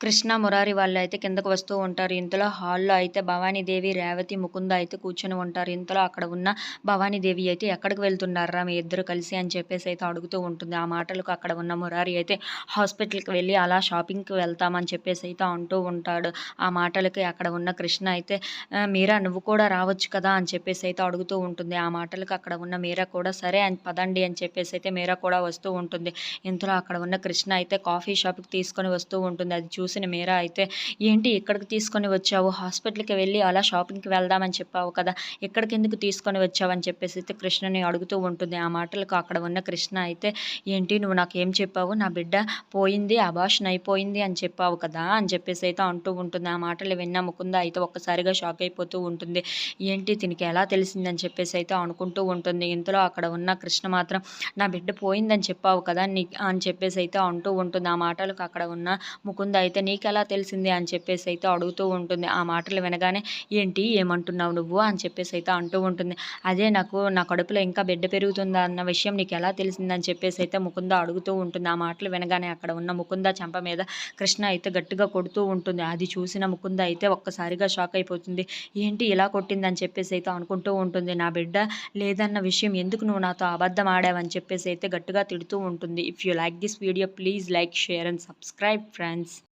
కృష్ణ, మురారి వాళ్ళైతే కిందకు వస్తూ ఉంటారు. ఇంతలో హాల్‌లో అయితే భవానీదేవి, రేవతి, ముకుంద అయితే కూర్చొని ఉంటారు. ఇంతలో అక్కడ ఉన్న భవానీదేవి అయితే "ఎక్కడికి వెళ్తున్నార్రా మీ ఇద్దరు కలిసి" అని చెప్పేసి అయితే అడుగుతూ ఉంటుంది. ఆ మాటలకు అక్కడ ఉన్న మురారి అయితే హాస్పిటల్‌కి వెళ్ళి అలా షాపింగ్‌కి వెళ్తామని చెప్పేసి అయితే అంటూ ఉంటాడు. ఆ మాటలకి అక్కడ ఉన్న కృష్ణ అయితే "మీరా నువ్వు కూడా రావచ్చు కదా" అని చెప్పేసి అయితే అడుగుతూ ఉంటుంది. ఆ మాటలకు అక్కడ ఉన్న మీరా కూడా సరే అని పదండి అని చెప్పేసి అయితే మీరా కూడా వస్తూ ఉంటుంది. ఇంతలో అక్కడ ఉన్న కృష్ణ అయితే కాఫీ షాప్‌కి తీసుకొని వస్తూ ఉంటుంది. అది చూసిన మీరా అయితే, "ఏంటి ఇక్కడికి తీసుకొని వచ్చావు? హాస్పిటల్‌కి వెళ్ళి అలా షాపింగ్‌కి వెళ్దామని చెప్పావు కదా! ఇక్కడికెందుకు తీసుకొని వచ్చావు?" అని చెప్పేసి అయితే కృష్ణని అడుగుతూ ఉంటుంది. ఆ మాటలకు అక్కడ ఉన్న కృష్ణ అయితే, "ఏంటి నువ్వు నాకేం చెప్పావు? నా బిడ్డ పోయింది, అబార్షన్ అయిపోయింది అని చెప్పావు కదా!" అని చెప్పేసి అయితే అంటూ ఉంటుంది. ఆ మాటలు విన్న ముకుంద అయితే ఒక్కసారిగా షాక్ అయిపోతూ ఉంటుంది. ఏంటి దీనికి ఎలా తెలిసిందని చెప్పేసి అయితే అనుకుంటూ ఉంటుంది. ఇంతలో అక్కడ ఉన్న కృష్ణ మాత్రం నా బిడ్డ పోయిందని చెప్పావు కదా! అని చెప్పేసి అయితే అంటూ ఉంటుంది. ఆ మాటలకు అక్కడ ఉన్న ముకుంద అయితే నీకెలా తెలిసింది అని చెప్పేసి అయితే అడుగుతూ ఉంటుంది. ఆ మాటలు వినగానే ఏంటి ఏమంటున్నావు నువ్వు అని చెప్పేసి అయితే అంటూ ఉంటుంది. అదే నాకు నా కడుపులో ఇంకా బిడ్డ పెరుగుతుందా అన్న విషయం నీకెలా తెలిసిందని చెప్పేసి అయితే ముకుంద అడుగుతూ ఉంటుంది. ఆ మాటలు వినగానే అక్కడ ఉన్న ముకుంద చెంప మీద కృష్ణ అయితే గట్టిగా కొడుతూ ఉంటుంది. అది చూసిన ముకుంద అయితే ఒక్కసారిగా షాక్ అయిపోతుంది. ఏంటి ఇలా కొట్టిందని చెప్పేసి అయితే అనుకుంటూ ఉంటుంది. నా బిడ్డ లేదన్న విషయం ఎందుకు నువ్వు నాతో అబద్ధం ఆడావని చెప్పేసి అయితే గట్టిగా తిడుతూ ఉంటుంది. If you like this video please like, share and subscribe friends.